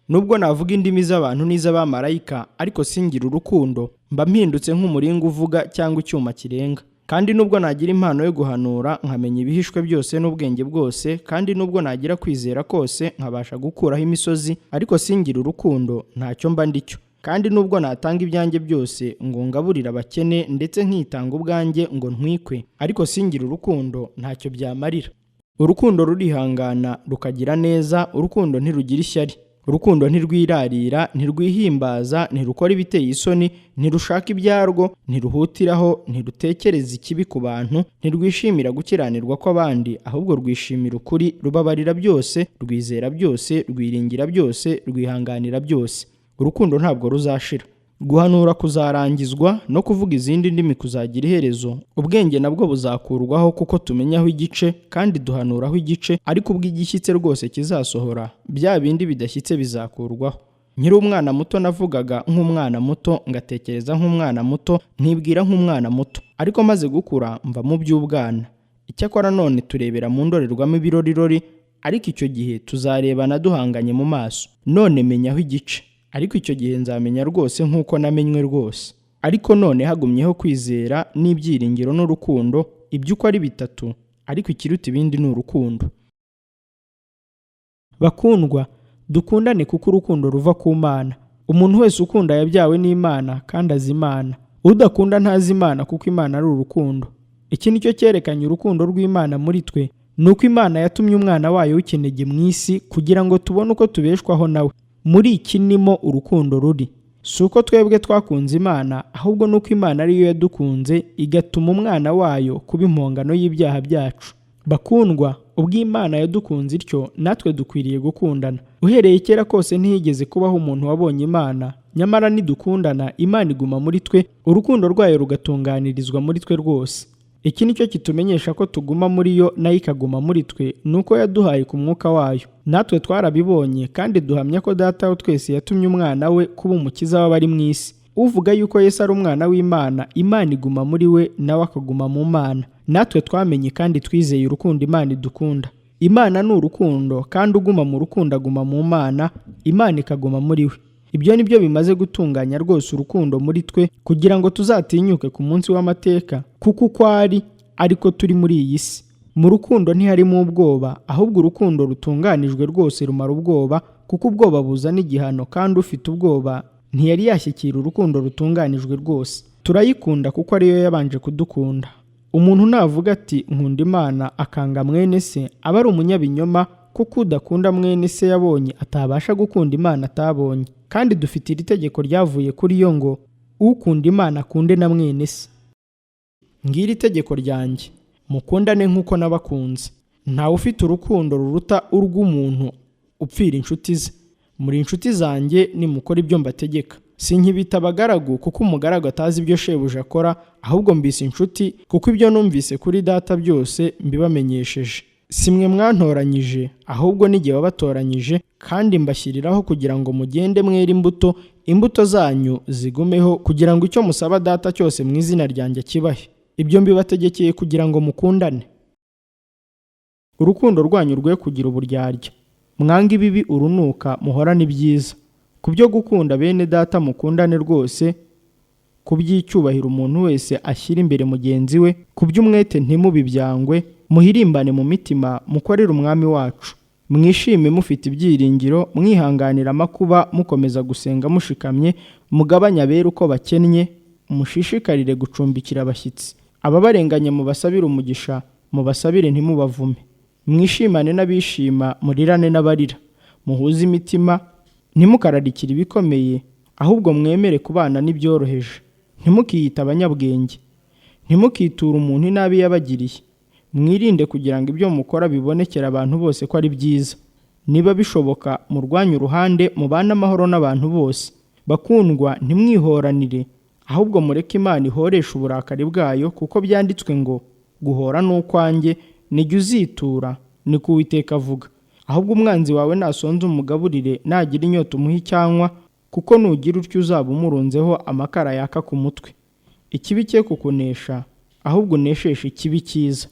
Nubwo navuga indimi z'abantu n'iz'abamarayika, ariko singira urukundo, mba mpindutse nk'umuringa uvuga cyangwa icyuma kirenga. Kandi nubwo nagira impano yo guhanura, nkamenya ibihishwe byose n'ubwenge bwose, kandi nubwo nagira kwizera kose, nkabasha gukuraho imisozi, ariko singira urukundo, ntacyo mba ndicyo. Kandi nubwo natanga ibyanjye byose ngo ngaburire abakene, ndetse nkitanga ubwanjye ngo ntwikwe, ariko singira urukundo, ntacyo byamarira. Urukundo rurihangana, rukagira neza, urukundo ntirugira ishyari. Urukundo ntirwirarira, ntirwihimbaza, ntirukora ibiteye isoni, ntirushaka ibyarwo, ntiruhutiraho, ntirutekereza ikibi ku bantu, ntirwishimira gukiranirwa kw'abandi, ahubwo rwishimira ukuri, rubabarira byose, rwizera byose, rwiringira byose, rwihanganira byose. Urukundo ntabwo ruzashira. Guhanura kuzarangizwa, no kuvuga izindi ndimi kuzagira iherezo. Ubwenge nabwo buzakurwaho, kuko tumenyaho igice kandi duhanuraho igice, ariko ubwo igishyitse rwose kizasohora, bya bindi bidashyitse bizakurwaho. Nkiri umwana muto navugaga nk'umwana muto, ngatekereza nk'umwana muto, nkibwira nk'umwana muto. Ariko maze gukura mva mu by'ubwana. Icyakora none turebera mu ndorerwamo ibirorirori, ariko icyo gihe tuzarebana duhanganye mu maso. None menyaho igice, ariko icyo gihe nzamenya rwose nk'uko namenywe rwose. Ariko none hagumyeho kwizera n'ibyiringiro n'urukundo, ibyo uko ari bitatu, ariko ikiruta ibindi ni urukundo. Bakundwa, dukundane kuko urukundo ruva ku Mana. Umuntu wese ukunda yabyawe n'Imana kandi azi Imana. Udakunda ntazi Imana, kuko Imana ari urukundo. Iki ni cyo cyerekanye urukundo rw'Imana muri twe, ni uko Imana yatumye umwana wayo w'ikinege mu isi, kugira ngo tubone uko tubeshwaho nawe. Muri iki nimo urukundo ruri. Si uko twebwe twakunze Imana, ahubwo nuko Imana ariyo yadukunze, igatuma umwana wayo kuba impongano y'ibyaha byacu. Bakundwa, ubwo Imana yadukunze ityo, natwe dukwiriye gukundana. Uhereye kera kose ntihigeze kubaho umuntu wabonye Imana, nyamara nidukundana, Imana iguma muri twe, urukundo rwayo rugatunganirizwa muri twe rwose. Iki ni cyo kitumenyesha ko tuguma muri yo, nayo ikaguma muri twe, nuko yaduhaye ku mwuka wayo. Natwe twarabibonye, kandi duhamya ko Data wa twese yatumye umwana we kuba umukiza w'abari mu isi. Uvuga yuko Yesu ari umwana w'Imana, Imana iguma muri we, nawe akaguma mu Mana. Natwe twamenye kandi twizeye urukundo Imana idukunda. Imana ni urukundo, kandi uguma mu rukundo aguma mu Mana, Imana ikaguma muri we. Ibyo ni byo bimaze gutunganya rwose urukundo muri twe, kugira ngo tuzatinyuke ku munsi w'amateka, kuko uko ari, ariko turi muri iyi si. Mu rukundo ntiharimo ubwoba, ahubwo urukundo rutunganijwe rwose rumara ubwoba, kuko ubwoba buzana igihano, kandi ufite ubwoba ntiyari yashyikira urukundo rutunganijwe rwose. Turayikunda kuko ariyo yabanje kudukunda. Umuntu navuga ati nkunda Imana akanga mwene se, aba ari umunyabinyoma, kuko udakunda mwene se yabonye atabasha gukunda Imana atabonye. Kandi dufite iri tegeko ryavuye kuri yo ngo ukunda Imana akunde na mwene se. Ngiri itegeko ryanjye, mukundane nk'uko nabakunze. Ntawe ufite urukundo ruruta urw'umuntu upfira inshuti ze. Muri inshuti zanjye nimukora ibyo mbategeka. Sinkibita abagaragu, kuko umugaragu atazi ibyo shebuja akora, ahubwo mbise inshuti, kuko ibyo numvise kuri Data byose mbibamenyesheje. Si mwe mwantoranyije, ahubwo ni jye wabatoranyije, kandi mbashyiriraho kugira ngo mugende mwera imbuto, imbuto zanyu zigumeho, kugira ngo icyo musaba Data cyose mu izina ryanjye kibahe. Ibyo mbibategekeye kugira ngo mukundane. Urukundo rwanyu rwe kugira uburyarya. Mwange ibibi urunuka, muhorane ibyiza. Ku byo gukunda bene Data mukundane rwose, ku by'icyubahiro umuntu wese ashyira imbere mugenzi we, ku by'umwete ntimubibyangwe, muhirimbane mu mitima, mukorere umwami wacu. Mwishime mufite ibyiringiro, mwihanganira amakuba, mukomeza gusenga mushikamye, mugabanya abera uko bakennye, mushishikarire gucumbikira abashyitsi. Ababarenganya mubasabire umugisha, mubasabire ntimubavume. Mwishimane n'abishima, murirane n'abarira. Muhuze imitima, ntimukararikire ibikomeye, ahubwo mwemere kubana n'ibyoroheje. Ntimukiyite abanyabwenge. Ntimukiture umuntu inabi yabagiriye. Mwirinde kugira ngo ibyo mukora bibonekere abantu bose ko ari byiza. Niba bishoboka, murwanye uruhande, mubane amahoro n'abantu bose. Bakundwa, ntimwihoranire, ahubwo mureke Imana ihoresha uburakari bwayo, kuko byanditswe ngo guhora n'ukwanjye, nijye uzitura, ni ko Uwiteka avuga. Ahubwo umwanzi wawe nasonza umugaburire, nagira inyota umuhe icyanywa, kuko nugira utyo uzaba umurunzeho amakara yaka ku mutwe. Ikibi cye kukunesha, ahubwo unesheshe ikibi cyiza.